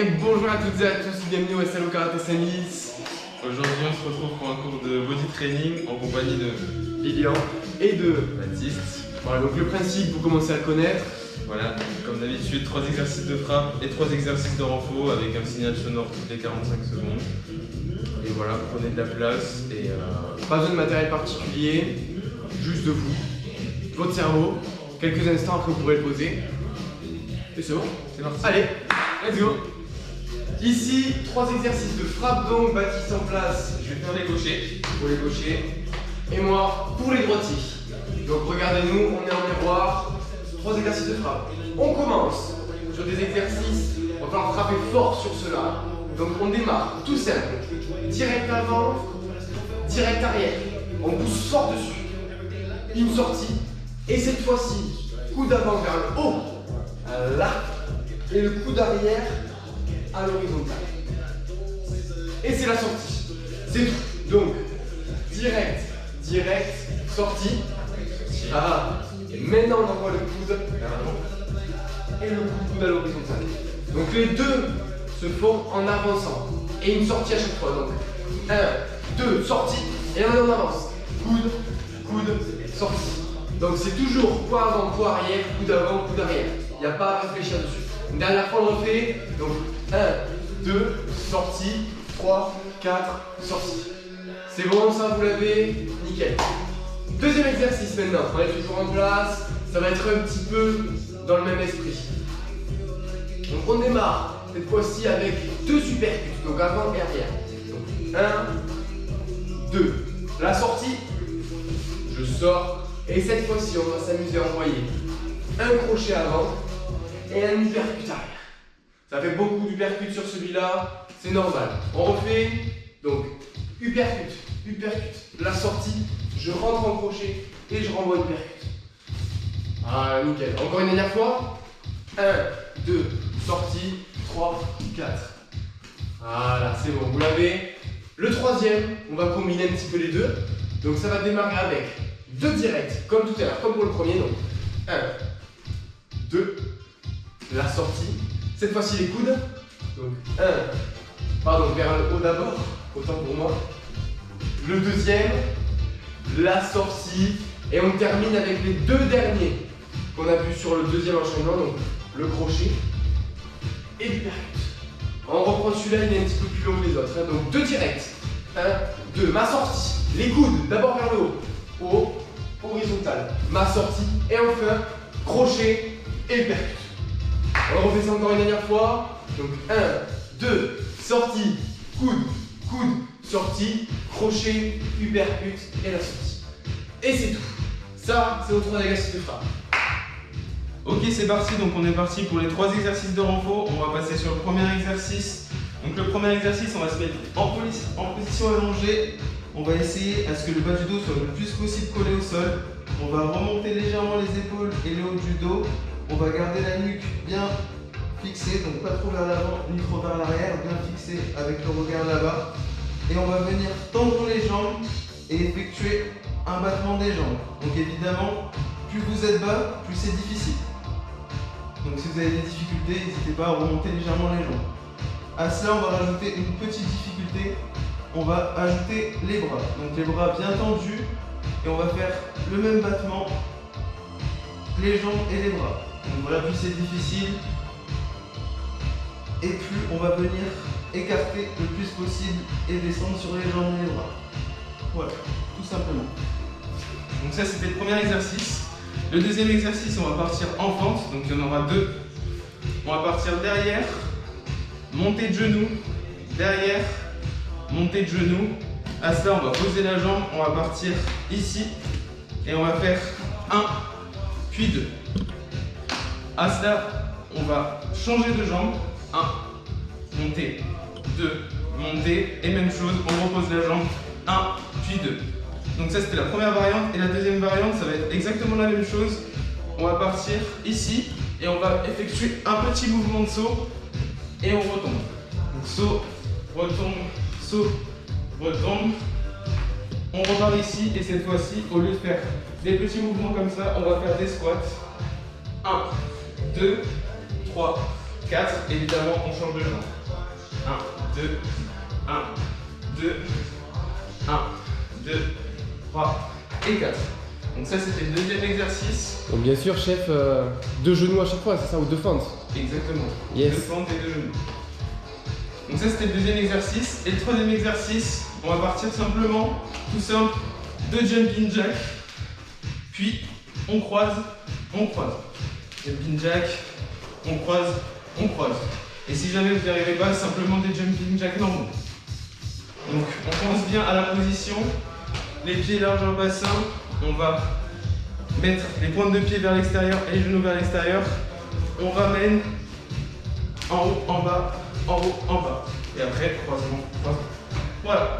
Et bonjour à toutes et à tous, bienvenue au SLO Karaté Saint-Lys. Aujourd'hui on se retrouve pour un cours de body training en compagnie de Lilian et de Baptiste. Voilà, donc le principe, vous commencez à le connaître. Voilà, comme d'habitude, 3 exercices de frappe et 3 exercices de renfort avec un signal sonore toutes les 45 secondes. Et voilà, prenez de la place et Pas besoin de matériel particulier, juste de vous, votre cerveau. Quelques instants après vous pourrez le poser. Et c'est bon, c'est parti. Allez, let's go. Ici, 3 exercices de frappe donc, Baptiste en place. Je vais faire les gauchers. Pour les gauchers. Et moi, pour les droitiers. Donc regardez-nous, on est en miroir. 3 exercices de frappe. On commence sur des exercices, on va falloir frapper fort sur cela. Donc on démarre, tout simple. Direct avant, direct arrière. On pousse fort dessus. Une sortie. Et cette fois-ci, coup d'avant vers le haut. Là. Et le coup d'arrière à l'horizontale. Et c'est la sortie. C'est tout. Donc, direct, sortie. Ah. Et maintenant on envoie le coude vers l'avant. Et le coude à l'horizontale. Donc les deux se font en avançant. Et une sortie à chaque fois. Donc 1, 2, sortie. Et on avance. Coude, sortie. Donc c'est toujours poids avant, poids arrière, coude avant, coude arrière. Il n'y a pas à réfléchir dessus. Une dernière fois on refait. Donc 1, 2, sortie, 3, 4, sortie. C'est bon ça, vous l'avez? Nickel. Deuxième exercice maintenant. On est toujours en place. Ça va être un petit peu dans le même esprit. Donc on démarre cette fois-ci avec 2 supercuts. Donc avant et arrière. Donc 1, 2. La sortie, je sors. Et cette fois-ci, on va s'amuser à envoyer un crochet avant et un uppercut arrière. Ça fait beaucoup d'uppercuts sur celui-là, c'est normal. On refait, donc uppercut, la sortie, je rentre en crochet et je renvoie uppercut. Ah, nickel. Encore une dernière fois. 1, 2, sortie, 3, 4. Voilà, c'est bon, vous l'avez. Le troisième, on va combiner un petit peu les deux. Donc ça va démarrer avec 2 directs, comme tout à l'heure, comme pour le premier. Donc 1, 2, la sortie. Cette fois-ci les coudes. Donc vers le haut d'abord, autant pour moi. Le deuxième, la sortie. Et on termine avec les 2 derniers qu'on a vus sur le deuxième enchaînement. Donc le crochet et l'uppercut. On reprend celui-là, il est un petit peu plus long que les autres. Donc 2 directs. 1, 2, ma sortie. Les coudes, d'abord vers le haut. Haut, horizontal. Ma sortie. Et enfin, crochet et uppercut. On refait ça encore une dernière fois. Donc 1, 2, sortie, coude, sortie, crochet, uppercut et la sortie. Et c'est tout. Ça, c'est nos 3 exercices de frappe. Ok, c'est parti, donc on est parti pour les 3 exercices de renfort. On va passer sur le premier exercice. Donc le premier exercice, on va se mettre en position allongée. On va essayer à ce que le bas du dos soit le plus possible collé au sol. On va remonter légèrement les épaules et le haut du dos. On va garder la nuque bien fixée, donc pas trop vers l'avant ni trop vers l'arrière, bien fixée avec le regard là-bas. Et on va venir tendre les jambes et effectuer un battement des jambes. Donc évidemment, plus vous êtes bas, plus c'est difficile. Donc si vous avez des difficultés, n'hésitez pas à remonter légèrement les jambes. À cela, on va rajouter une petite difficulté. On va ajouter les bras. Donc les bras bien tendus et on va faire le même battement, les jambes et les bras. Donc voilà, plus c'est difficile et plus on va venir écarter le plus possible et descendre sur les jambes et les bras. Voilà, tout simplement. Donc ça c'était le premier exercice. Le deuxième exercice, on va partir en fente, donc il y en aura 2. On va partir derrière, montée de genou, derrière, montée de genou. À cela, on va poser la jambe, on va partir ici et on va faire 1, puis 2. À cela, on va changer de jambe. 1, monter, 2, monter, et même chose, on repose la jambe. 1, puis 2. Donc ça c'était la première variante, et la deuxième variante ça va être exactement la même chose. On va partir ici et on va effectuer un petit mouvement de saut et on retombe. Donc saut, retombe, saut, retombe. On repart ici et cette fois-ci, au lieu de faire des petits mouvements comme ça, on va faire des squats. 1, 2, 3, 4, évidemment, on change de jambe. 1, 2, 1, 2, 1, 2, 3 et 4. Donc ça, c'était le deuxième exercice. Donc bien sûr, chef, 2 genoux à chaque fois, c'est ça, ou 2 fentes? Exactement. Yes. 2 fentes et 2 genoux. Donc ça, c'était le deuxième exercice. Et le troisième exercice, on va partir simplement, tout simple, 2 jumping jack. Puis, on croise, on croise. Jumping jack, on croise, on croise. Et si jamais vous n'y arrivez pas, simplement des jumping jack normaux. Donc, on pense bien à la position. Les pieds larges au bassin. On va mettre les pointes de pied vers l'extérieur et les genoux vers l'extérieur. On ramène en haut, en bas, en haut, en bas. Et après, croisement, croisement. Voilà.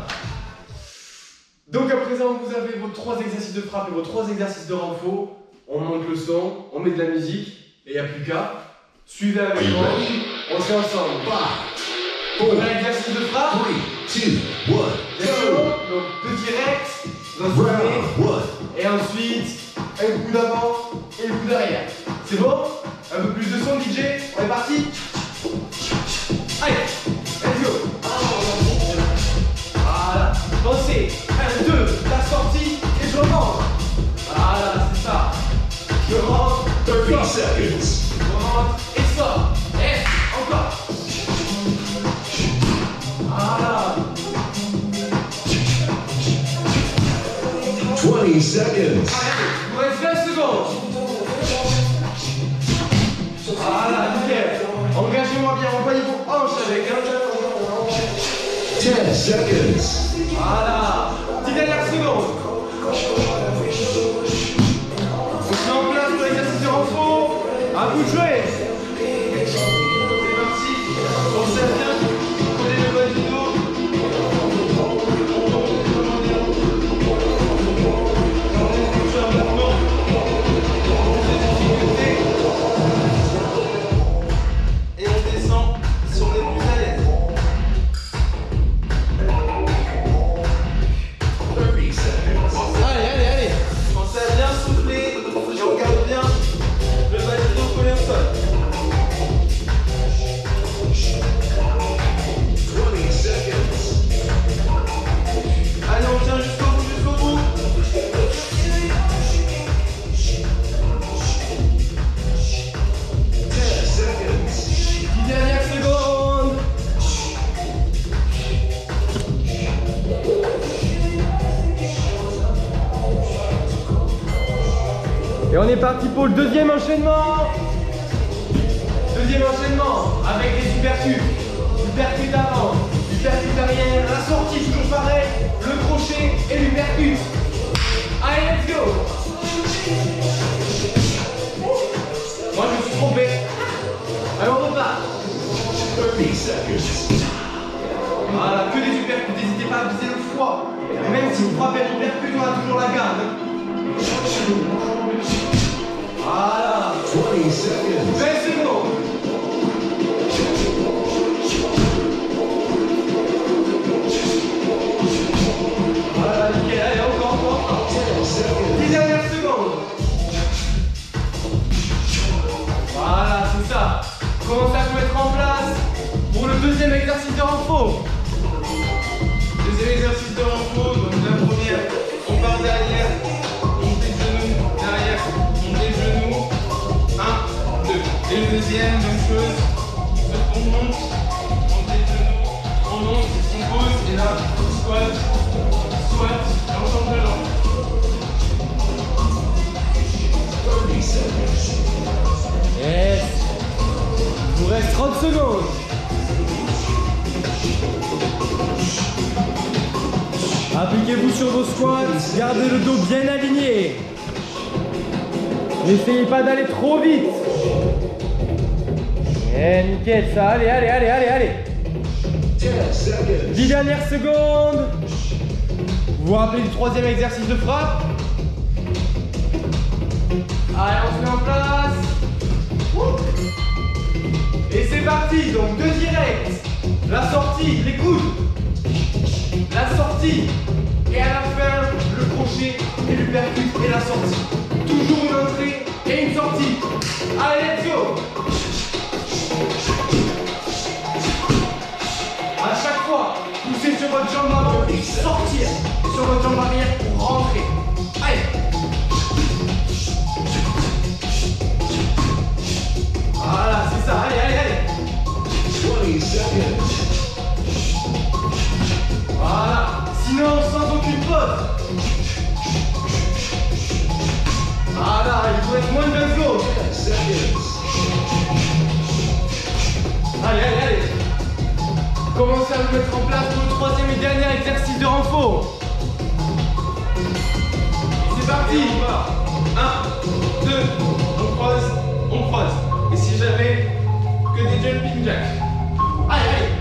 Donc à présent, vous avez vos 3 exercices de frappe et vos 3 exercices de renfort. On monte le son, on met de la musique, et il n'y a plus qu'à. Suivez avec moi, on se fait ensemble. Premier exercice de frappe. 3, 2, 1, Donc 2 directs, dans ce et ensuite un coup d'avant et le coup d'arrière. C'est bon? Un peu plus de son, DJ. On est parti. Allez, let's go. Voilà. Pensez, 1, 2, la sortie et je rentre. Voilà, c'est ça. Je rentre, 30 sors. seconds. Je rentre et sors. Et encore. Voilà. 20 seconds. Allez, il vous reste 20 secondes. Voilà, nickel. Engagez-moi bien, envoyez vos hanches avec. 10 seconds. Voilà. 10 dernières secondes. On se met en place pour l'exercice de renfort. À vous de jouer. C'est parti. Pensez à bien coller le bas du dos. Et on descend si on est plus à l'aise. 30 seconds. Allez, allez, allez. Pensez à bien souffler et on garde bien le bas du dos collé au sol. 20 seconds. Allez, on tient jusqu'au bout, jusqu'au bout. 10 seconds. 10 dernières secondes. Et on est parti pour le deuxième enchaînement. Deuxième enchaînement avec les uppercuts. Uppercut avant, uppercut arrière, la sortie toujours pareil, le crochet et l'uppercut. Allez, let's go. Moi je me suis trompé. Alors on repart. 30 seconds. Voilà, que des uppercuts, n'hésitez pas à viser le foie. Et même si vous frappez l'uppercut, on a toujours la garde. Voilà. 20 seconds. 20 secondes. Voilà, nickel. Allez, encore. 10 seconds. 10 dernières secondes. Voilà, c'est ça. Commencez à vous mettre en place pour le deuxième exercice de renfort. Deuxième exercice de renfort. Donc la première, on part derrière, on fait genoux, derrière, on fait genoux. 1, 2. Et le deuxième, même chose. On monte, on fait genoux, on monte, on pose et là, squat, squat, et on change de jambe. 30 seconds. Yes. Il vous reste 30 secondes. Appliquez-vous sur vos squats, gardez le dos bien aligné. N'essayez pas d'aller trop vite. Eh, nickel ça, allez, allez, allez, allez, allez. 10 seconds. 10 dernières secondes. Vous vous rappelez du troisième exercice de frappe? Allez, on se met en place. Et c'est parti, donc 2 directs. La sortie, les coudes. La sortie. Et à la fin, le crochet et l'uppercut et la sortie. Toujours une entrée et une sortie. Allez, let's go. jambe arrière pour rentrer. Allez. Voilà, c'est ça. Allez, allez, allez. 20 seconds. Voilà. Sinon, sans aucune pause. Voilà, il faut être moins de 20 secondes. 10 seconds. Allez, allez, allez. Commencez à vous mettre en place pour le troisième et dernier exercice de renfort. C'est parti. 1, 2, on croise. Et si jamais que des jumping jacks. Allez, allez.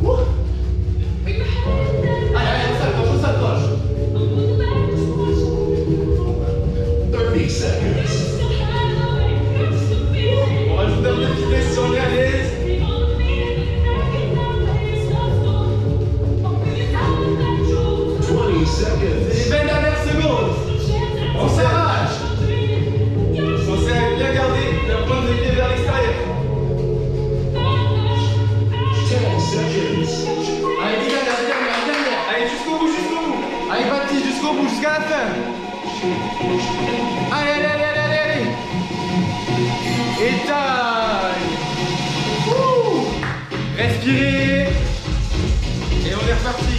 Ouh. Allez, allez, on s'accroche. 30 seconds. On rajoute un peu de vitesse si on est à l'aise. 20 seconds. Les 20 dernières secondes. On s'arrache. Pensez à bien garder la pointe de pied vers l'extérieur. 10 seconds. Allez, les dernières. Allez, jusqu'au bout. Allez, Baptiste, jusqu'au bout, jusqu'à la fin. Allez, allez, allez, allez, allez, allez. Et taille. Ouh. Respirez. Et on est reparti.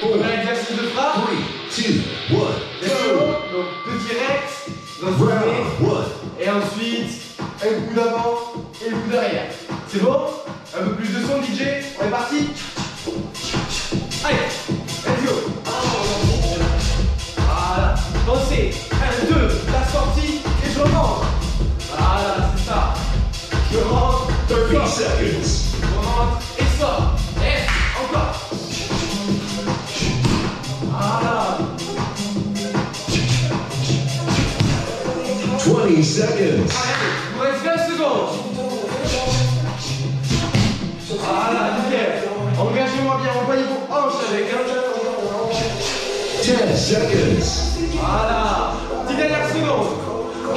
Premier exercice de frappe. 3, 2, 1. Let's go. Donc deux directs, dans ce Round 1. et ensuite un coup d'avant et le coup d'arrière. C'est bon? Un peu plus de son DJ, on est parti? Allez, let's go. Voilà, pensez, 1, 2, la sortie et je remonte. Voilà, c'est ça. Je rentre, 30 sors. seconds. Je rentre et sors. Et encore. Voilà. 20 seconds. Allez, il vous reste 20 secondes. Voilà, nickel. Engagez-moi bien, envoyez vos hanches avec. 10 seconds. Voilà. 10 dernières secondes. On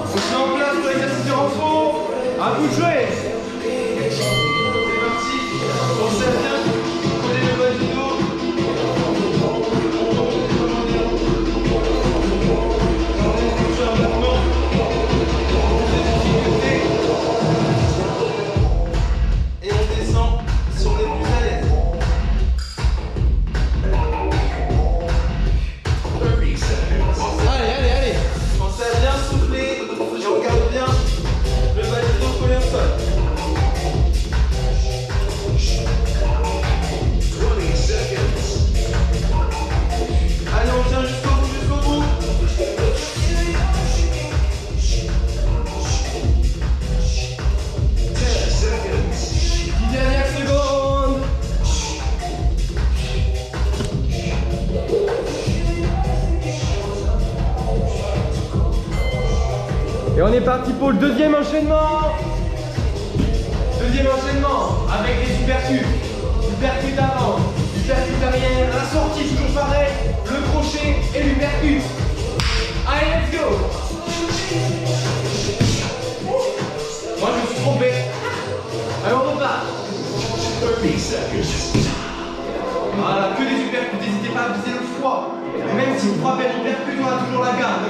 se met en place pour l'exercice de renfort. À vous de jouer. C'est parti. Pensez à bien coller le bas du dos. Et on descend si on est plus à l'aise. 30 seconds. Allez, allez, allez. Pensez à bien souffler et on garde bien le bas du dos collé au sol. 20 seconds. Allez, on tient jusqu'au bout, jusqu'au bout. 10 seconds. 10 dernières secondes. Et on est parti pour le deuxième enchaînement. Deuxième enchaînement avec les uppercuts. Uppercut avant, uppercut arrière, la sortie toujours pareil, le crochet et l'uppercut. Allez, let's go. Moi je me suis trompé. Allez, on repart. 30 seconds. Voilà, que des uppercuts, n'hésitez pas à viser le foie. Et même si vous frappez l'uppercut, on a toujours la garde.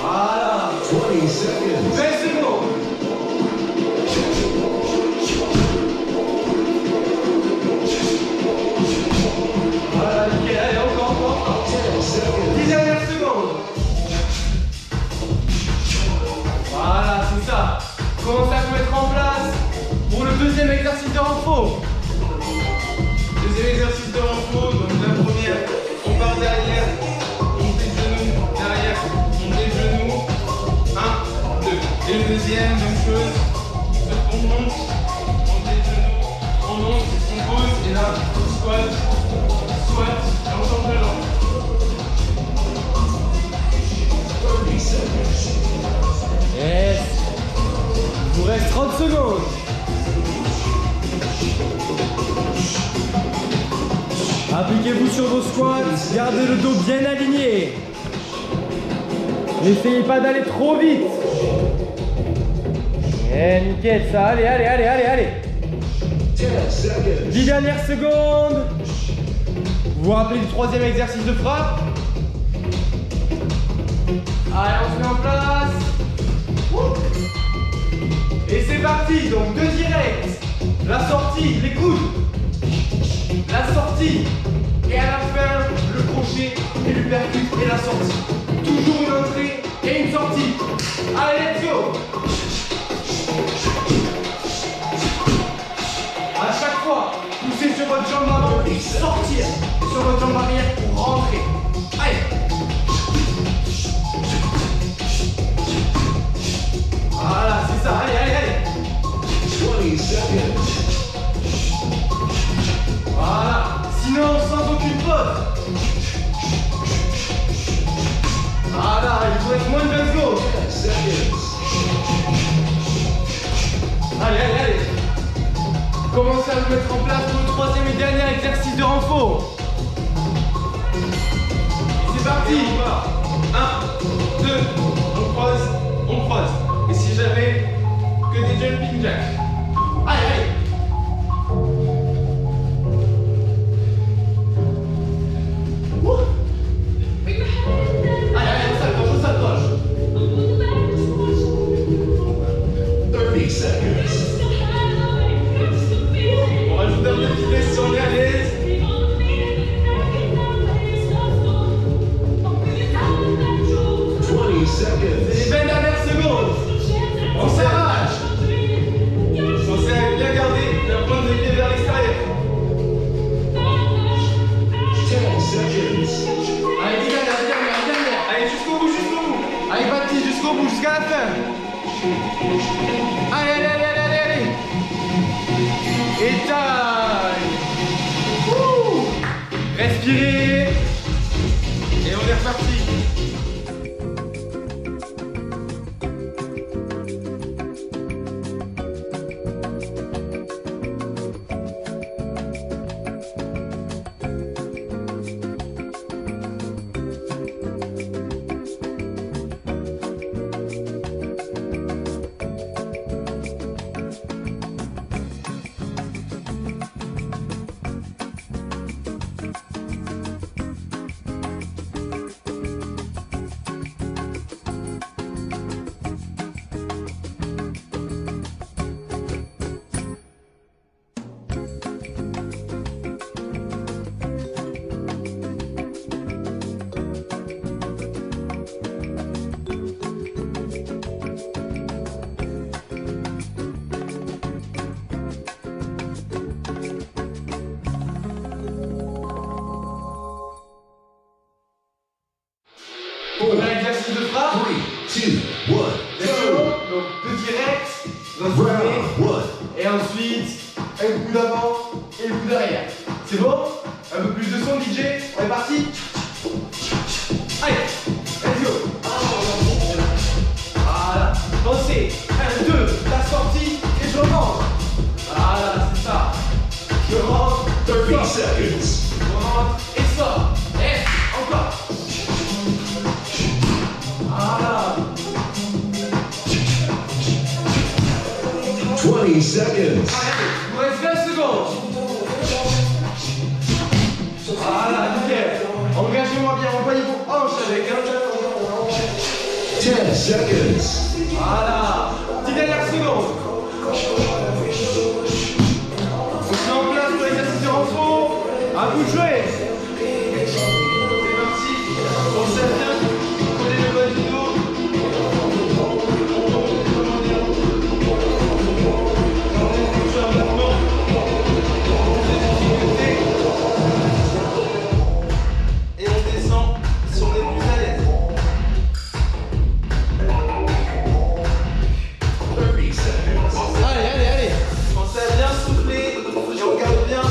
Voilà. 20 seconds. 20 secondes. Et là, squat, et on change de jambe. 30 seconds. Yes. Il vous reste 30 secondes. Appliquez-vous sur vos squats, gardez le dos bien aligné. N'essayez pas d'aller trop vite. Eh, nickel ça, allez, allez, allez, allez, allez. 10 seconds. 10 dernières secondes. Vous vous rappelez du troisième exercice de frappe? Allez, on se met en place. Et c'est parti, donc 2 directs. La sortie, les coudes. La sortie. Et à la fin, le crochet et l'uppercut et la sortie. Toujours une entrée et une sortie. Allez, let's go. À chaque fois, poussez sur votre jambe avant et sortir sur votre jambe arrière pour rentrer. Allez. Voilà, c'est ça. Allez, allez, allez. 20 seconds. Voilà. Sinon, sans aucune pause. Voilà, il vous reste moins de 20 secondes. 10 seconds. Allez, allez, allez. Commencez à vous mettre en place pour le troisième et dernier exercice de renfort. Et c'est parti. 1, 2, on croise. Et si j'avais que des jumping jacks. Allez, allez. Allez, allez, on s'accroche. 30 seconds. On rajoute un peu de vitesse si on est à l'aise. 20 seconds. Les 20 dernières secondes. On s'arrache. Pensez à bien garder la pointe de pied vers l'extérieur. 10 seconds. Allez, dernière. Allez, jusqu'au bout. Allez, Baptiste, jusqu'au bout, jusqu'à la fin. Allez, allez, allez, allez, allez. Et taille. Ouh. Respirez. Et on est reparti. On a l'exercice de frappe. 3, 2, 1, Let's go. go. Donc 2 directs, dans ce côté. Round 1. Et ensuite, un coup d'avant et le coup d'arrière. C'est bon? Un peu plus de son, DJ. On est parti? Allez, let's go. Voilà. Pensez, 1, 2, la sortie et je rentre. Voilà, c'est ça. Je rentre, 30 sors. seconds. Je rentre et sors. Et encore. Voilà. 20 seconds. Allez, il vous reste 20 secondes. Voilà, nickel. Engagez-moi bien, envoyez vos hanches avec. 10 seconds. Voilà. 10 dernières secondes. On se met en place pour l'exercice de renfort. À vous de jouer. C'est parti. On se bien. Prenez le bas du dos. Et on descend si on est plus à l'aise. 30 seconds. Allez, allez, allez. Pensez à bien souffler et on garde bien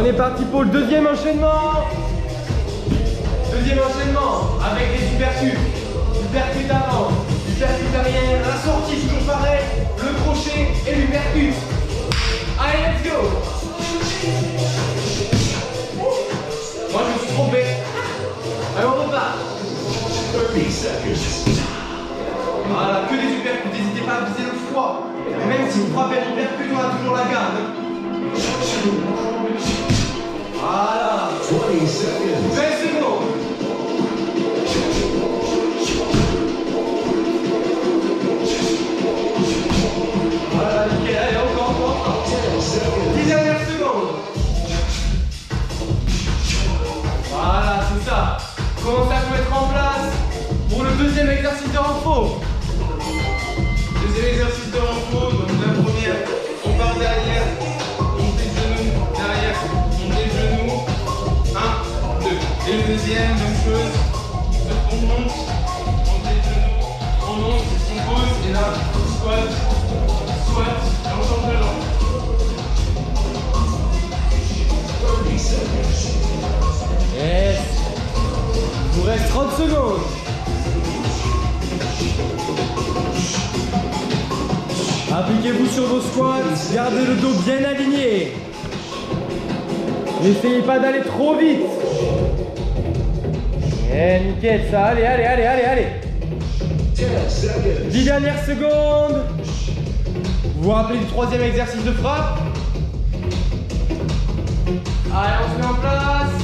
est parti pour le deuxième enchaînement. Deuxième enchaînement avec des uppercuts. Uppercut avant, uppercut arrière, la sortie toujours pareil, le crochet et l'uppercut. Allez, let's go. Moi je me suis trompé. Allez, on repart. 30 seconds. Voilà, que des uppercuts, n'hésitez pas à viser le froid. Et même si vous frappez l'uppercut, on a toujours la garde. Voilà. 20 seconds. 20 secondes. Voilà, nickel, allez, encore. 10 seconds. 10 dernières secondes. Voilà, c'est ça. Commencez à vous mettre en place pour le deuxième exercice de renfort. Deuxième exercice de renfort, donc la première, on part derrière, montée de genoux, derrière, montée de genoux, 1, 2. Et le deuxième, même chose, on monte, montée de genoux, on monte, on pose, et là, squat, et on change de jambe. 30 seconds. Yes. Il vous reste 30 secondes. Appliquez-vous sur vos squats, gardez le dos bien aligné. N'essayez pas d'aller trop vite. Eh, nickel ça, allez. 10 seconds. 10 dernières secondes. Vous vous rappelez du troisième exercice de frappe? Allez, on se met en place.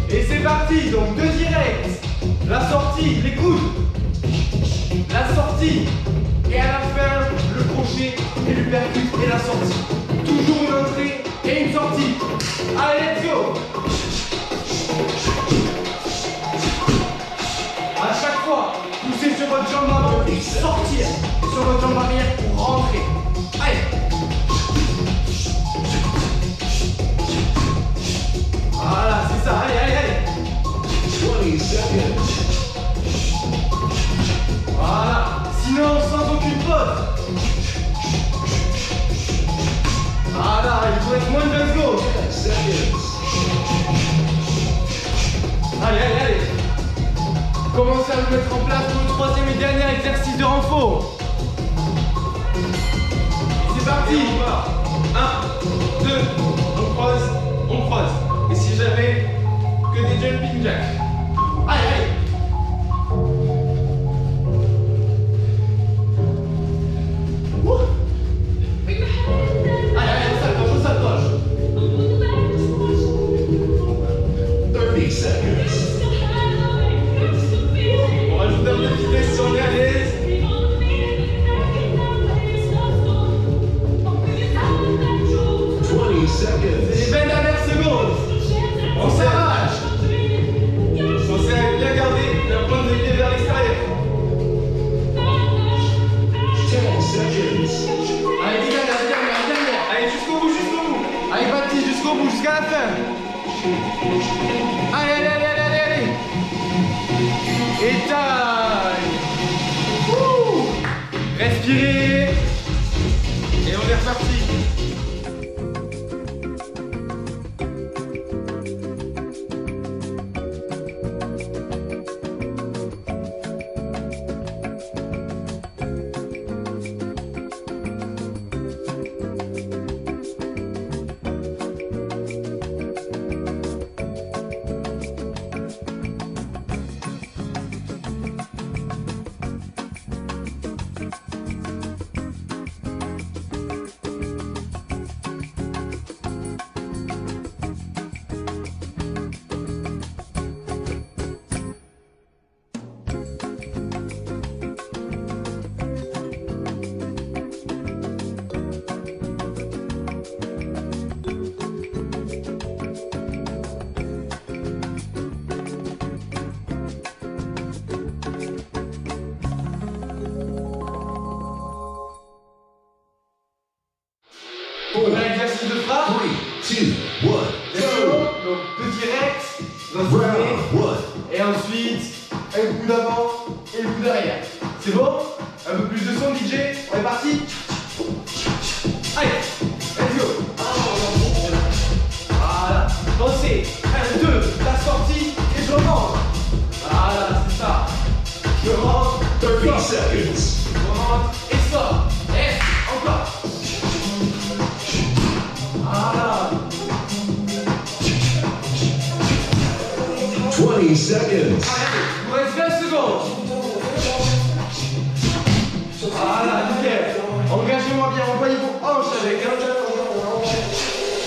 Et c'est parti, donc 2 directs. La sortie, les coudes. La sortie. Et à la fin, le crochet et l'uppercut et la sortie. Toujours une entrée et une sortie. Allez, let's go. À chaque fois, poussez sur votre jambe avant et sortir sur votre jambe arrière pour rentrer. Allez. Voilà, c'est ça. Allez. 20 seconds. Voilà. Sinon, sans aucune pause. Voilà, il vous reste moins de 20 secondes. 10 seconds. Allez. Commencez à vous mettre en place pour le troisième et dernier exercice de renfort. Et c'est parti. Et on part. 1, 2, on croise. Et si j'avais que des jumping jacks. Allez. Allez, on s'accroche. 30 seconds. On rajoute un peu de vitesse si on est à l'aise. 20 seconds. Les 20 dernières secondes. On s'arrache. Pensez à bien garder la pointe de pied vers l'extérieur. 10 seconds. Allez, les dernières. Allez, jusqu'au bout. Allez, Baptiste, jusqu'au bout, jusqu'à la fin. Allez. Et taille. Respirez. Et on est reparti. On a l'exercice de frappe. 3, 2, 1, go! Donc 2 directs, d'un Round sommet, 1. et ensuite un coup d'avant et le coup d'arrière. C'est bon? Un peu plus de son DJ, on est parti? Allez, let's go! seconds. Rentre et sort. Et encore. Voilà. 20 seconds. Allez, il vous reste 20 secondes. Voilà, nickel. Engagez-moi bien, envoyez vos hanches avec.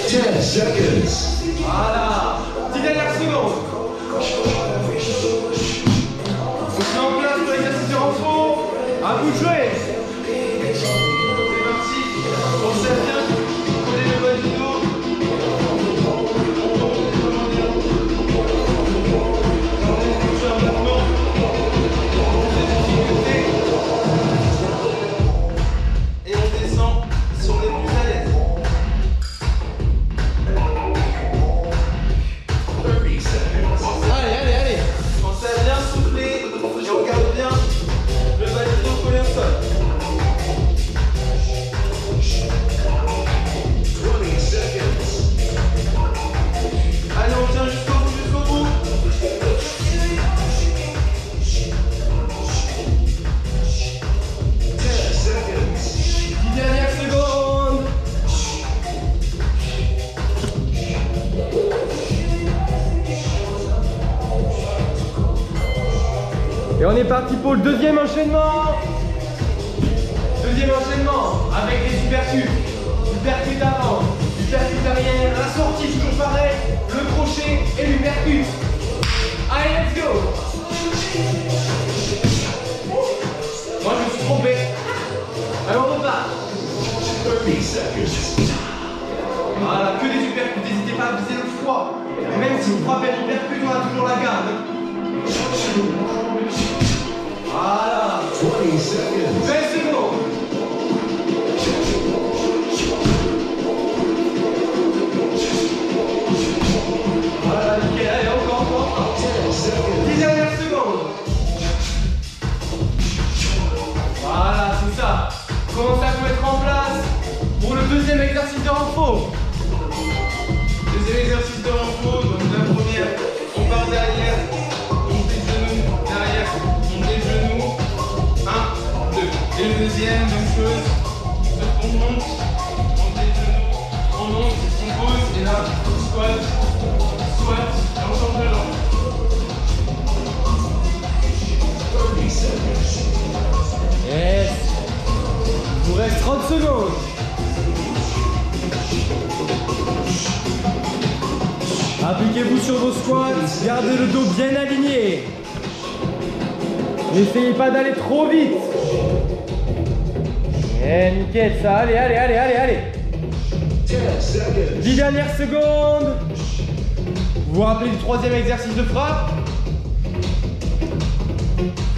10 seconds. Voilà. 10 dernières secondes. On se met en place pour l'exercice de renfort. À vous de jouer. C'est parti. Pensez à bien coller le bas du dos. Gardez le coucheur maintenant. Et on descend si on est plus à l'aise. 30 seconds. Allez, allez. Pensez à bien souffler et on garde bien le bas du dos collé au sol. 20 seconds. Allez, on tient jusqu'au bout, jusqu'au bout. 10 seconds. 10 dernières secondes. Et on est parti pour le deuxième enchaînement. Deuxième enchaînement avec les uppercuts. Uppercut avant, uppercut arrière, la sortie toujours pareil, le crochet et l'uppercut. Allez, let's go. Moi je me suis trompé. Allez, on repart. 30 seconds. Voilà, que des uppercuts, n'hésitez pas à viser le froid. Et même si vous frappez l'uppercut, on a toujours la garde. Voilà. 20 seconds. 20 secondes. Voilà, nickel. Allez, encore. 10 seconds. 10 dernières secondes. Voilà, c'est ça. Commencez à vous mettre en place pour le deuxième exercice de renfort. Deuxième exercice de renfort. Donc la première, on part derrière, montée de genoux, derrière, montée de genoux. 1, 2. Et le deuxième, même chose. On monte, montée de genoux, on monte, on pose, et là, squat, et on change de jambe. 30 seconds. Yes. Il vous reste 30 secondes. Appliquez-vous sur vos squats, gardez le dos bien aligné. N'essayez pas d'aller trop vite. Nickel ça, allez. 10 seconds. 10 dernières secondes. Vous vous rappelez du troisième exercice de frappe?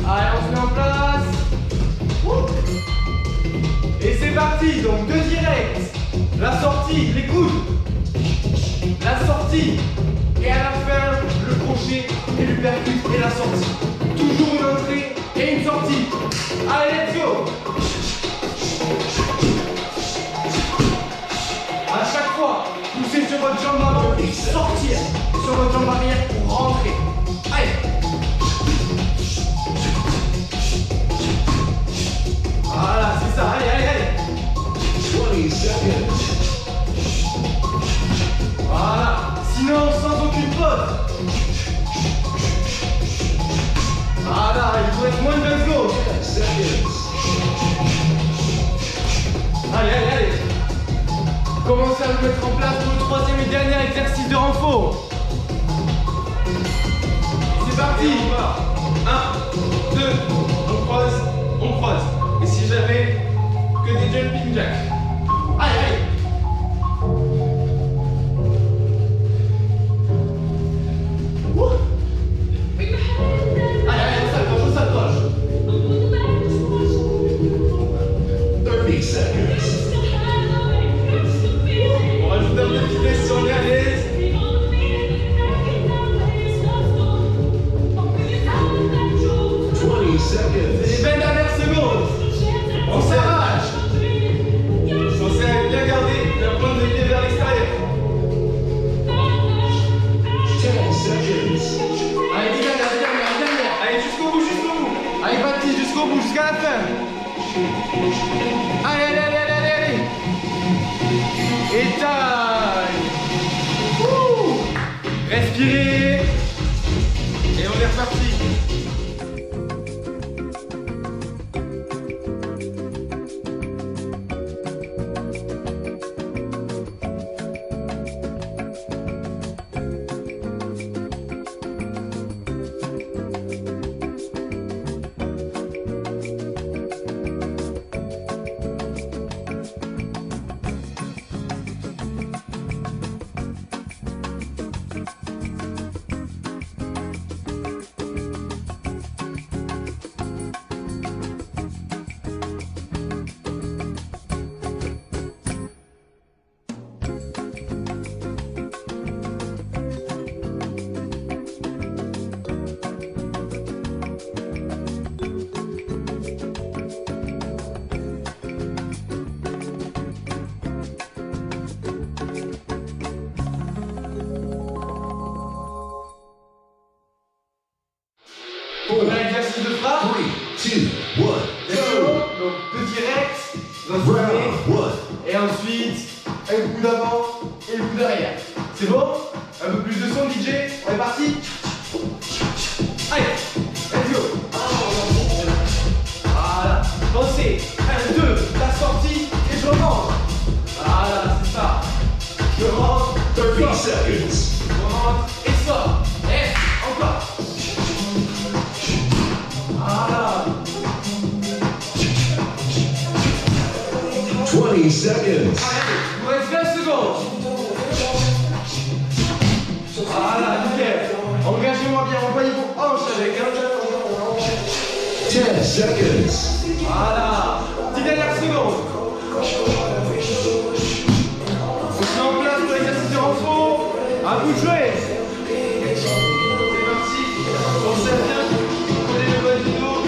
Allez, on se met en place. Et c'est parti, donc 2 directs. La sortie, les coudes. La sortie. Et à la fin, le crochet et l'uppercut et la sortie. Toujours une entrée et une sortie. Allez, let's go. À chaque fois, poussez sur votre jambe avant et sortir sur votre jambe arrière pour rentrer. Allez. Voilà, c'est ça. Allez. 20 seconds. Voilà. Sinon, sans aucune pause. Voilà, il vous reste moins de 20 secondes. 10 seconds. Allez. Commencez à vous mettre en place pour le troisième et dernier exercice de renfort. C'est parti. 1, 2, on croise. Et si j'avais que des jumping jacks. Allez. Allez, on s'accroche. 30 seconds. On rajoute un peu de vitesse si on est à l'aise. 20 seconds. Les 20 dernières secondes. On s'arrache. Allez, allez, allez, allez, allez, allez. Et taille. Respirez. Et on est reparti. Premier exercice de frappe. 3, 2, 1, go! Donc deux directs, d'un sommet, Round 1. et ensuite un coup d'avant et le coup d'arrière. C'est bon? Un peu plus de son DJ, on est parti? Allez, let's go! Voilà, pensez, 1, 2, la sortie et je remonte. Voilà, c'est ça. Je rentre, 30 sors. seconds. Je rentre et sors. Et encore. Voilà. 20 seconds. Allez, il vous reste 20 secondes. Voilà, nickel. Engagez-moi bien, envoyez vos hanches avec. 10 seconds. Voilà. 10 dernières secondes. On se met en place pour l'exercice de renfort. À vous de jouer. C'est parti. Pensez à bien. Prenez le bas du dos.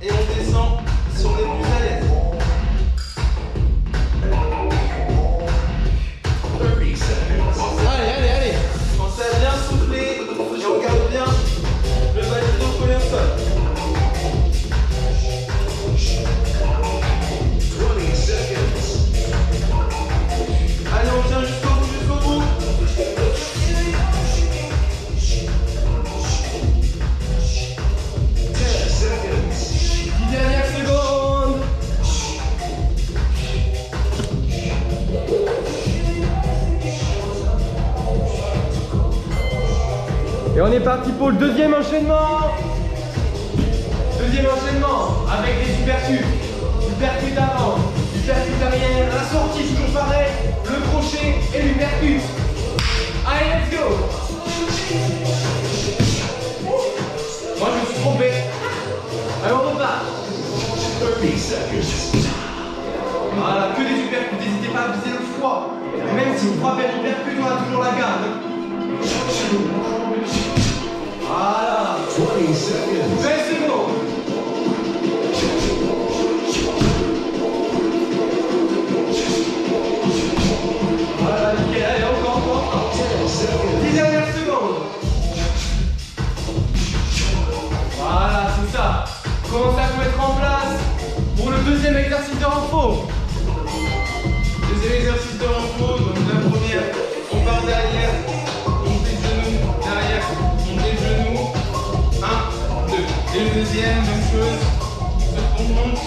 Et on descend si on est plus à l'aise. 30 seconds. Allez, allez, allez. Pensez à bien souffler et on garde bien le bas du dos collé au sol. 20 seconds. Allez, on tient jusqu'au bout, jusqu'au bout. 10 seconds. 10 dernières secondes. Et on est parti pour le deuxième enchaînement. Deuxième enchaînement avec des supercutes. Supercute avant, supercute arrière, la sortie toujours pareil, le crochet et l'hypercute. Allez, let's go. Moi je me suis trompé. Allez, on repart. 30 seconds. Voilà, que des supercutes, n'hésitez pas à viser le foie. Et même si vous frappez l'hypercute, on a toujours la garde. Voilà. 20 seconds. 20 secondes. Voilà, nickel. Allez, encore. 10 seconds. 10 dernières secondes. Voilà, c'est ça. Commencez à vous mettre en place pour le deuxième exercice de renfort. Deuxième exercice de renfort. Donc la première, on part derrière, montée de genoux, derrière, montée de genoux. 1, 2. Et le deuxième, même chose. On monte,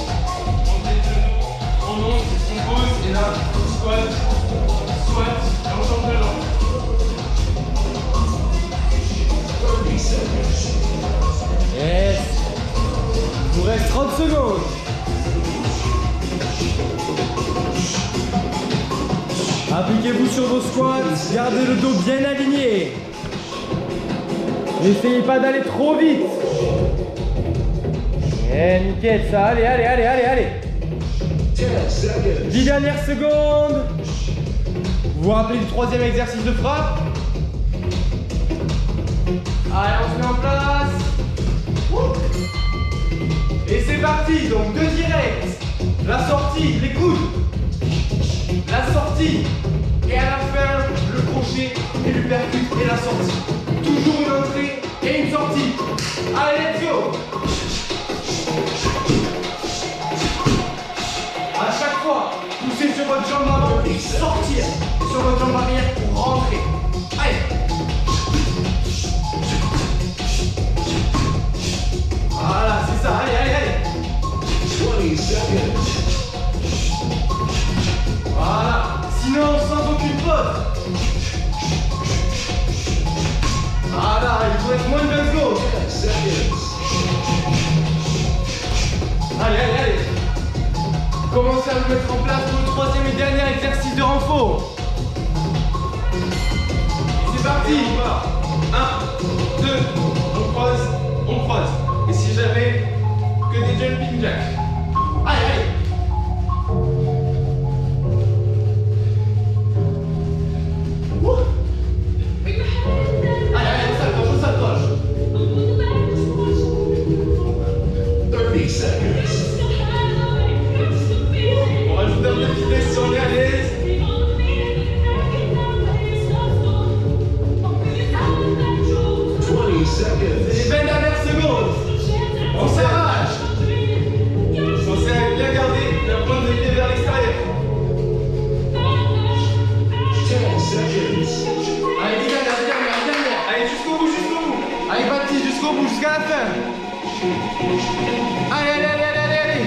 montée de genoux, on monte, on pose, et là, squat, squat, et on change de jambe. 30 seconds. Yes. Il vous reste 30 secondes. Appliquez-vous sur vos squats, gardez le dos bien aligné. N'essayez pas d'aller trop vite. Nickel ça, allez, allez, allez, allez, allez. 10 seconds. 10 dernières secondes. Vous vous rappelez du troisième exercice de frappe? Allez, on se met en place. Et c'est parti, donc 2 directs. La sortie, les coudes. La sortie et à la fin, le crochet et le percute et la sortie. Toujours une entrée et une sortie. Allez, let's go! À chaque fois, poussez sur votre jambe avant et sortir sur votre jambe arrière pour rentrer. Allez! Voilà, c'est ça, allez, allez, allez! 20 seconds. Voilà, sinon sans aucune pause. Voilà, il vous reste moins de 20 secondes. 10 seconds. Allez, allez, allez. Commencez à vous mettre en place pour le troisième et dernier exercice de renfort. Et c'est parti. 1, 2, on croise. Et si jamais que des jumping jacks. Allez, allez. Ouh. Allez, allez, on s'accroche. 30 seconds. On rajoute un peu de vitesse si on est à l'aise. 20 seconds. Les 20 dernières secondes. On s'arrache. Pensez à bien garder la pointe de pied vers l'extérieur. 10 seconds. Allez, dernière. Allez, jusqu'au bout. Allez, Baptiste, jusqu'au bout, jusqu'à la fin. Allez, allez, allez, allez, allez.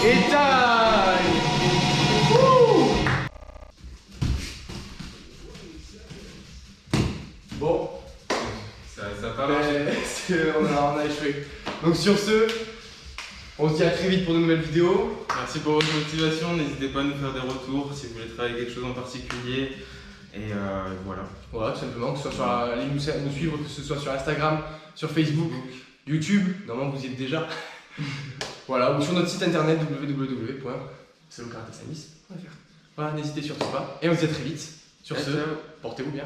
Et taille. Ouh. Bon, Ça part marcher. on a échoué. Donc sur ce, on se dit à très vite pour de nouvelles vidéos. Merci pour votre motivation. N'hésitez pas à nous faire des retours si vous voulez travailler quelque chose en particulier. Et voilà. Voilà, tout simplement, que ce soit sur allez nous suivre, que ce soit sur Instagram, sur Facebook, YouTube, normalement vous y êtes déjà. Voilà, ou sur notre site internet www.selokaratesanis.fr. Voilà, n'hésitez surtout pas. Et on se dit à très vite. Sur ce, Ciao. portez-vous bien.